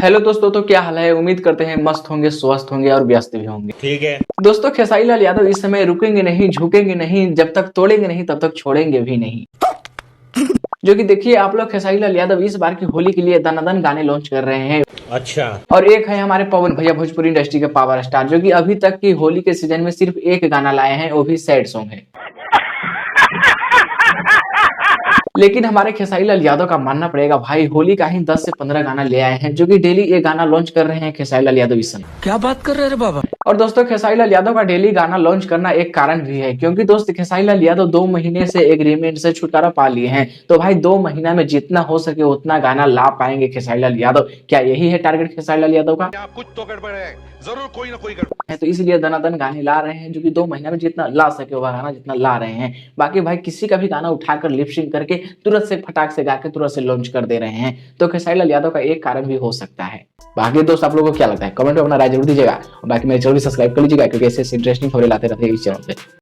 Hello दोस्तों, तो क्या हाल है। उम्मीद करते हैं मस्त होंगे, स्वस्थ होंगे और व्यस्त भी होंगे। ठीक है। दोस्तों, खेसारी लाल यादव इस समय रुकेंगे नहीं, झुकेंगे नहीं, जब तक तोड़ेंगे नहीं तब तक छोड़ेंगे भी नहीं। जो कि देखिए आप लोग, खेसारी लाल यादव इस बार की होली के लिए दनादन गाने लॉन्च कर रहे हैं। अच्छा। और एक है हमारे पवन भैया, भोजपुरी इंडस्ट्री के पावर स्टार, जो कि अभी तक की होली के सीजन में सिर्फ एक गाना लाए हैं, वो भी सैड सॉन्ग है। लेकिन हमारे खेसारी लाल यादव का मानना पड़ेगा भाई, होली का ही 10 से 15 गाना ले आए हैं, जो कि डेली एक गाना लॉन्च कर रहे हैं खेसारी लाल यादव इस समय। क्या बात कर रहे हैं बाबा। और दोस्तों, खेसारी लाल यादव का डेली गाना लॉन्च करना एक कारण भी है, क्योंकि दोस्त खेसारी लाल यादव 2 महीने से एग्रीमेंट से छुटकारा पा लिए हैं। तो भाई 2 महीना में जितना हो सके उतना गाना ला पाएंगे खेसारी लाल यादव। क्या यही है टारगेट खेसारी लाल यादव का? कुछ तो गड़बड़ है, जरूर कोई ना कोई गड़बड़ है। तो इसलिए दनादन गाने ला रहे हैं, जो कि 2 महीना में जितना ला सके वह गाना जितना ला रहे हैं। बाकी भाई किसी का भी गाना उठाकर लिपसिंग करके तुरंत से फटाक से गा के तुरंत से लॉन्च कर दे रहे हैं। तो खेसारी लाल यादव का एक कारण भी हो सकता है। बाकी दोस्त आप लोगों को क्या लगता है, कमेंट में अपना राय जरूर दीजिएगा। और बाकी मेरे चैनल को सब्सक्राइब कर लीजिएगा, क्योंकि ऐसे इंटरेस्टिंग खबरें लाते रहते हैं इस चैनल पे।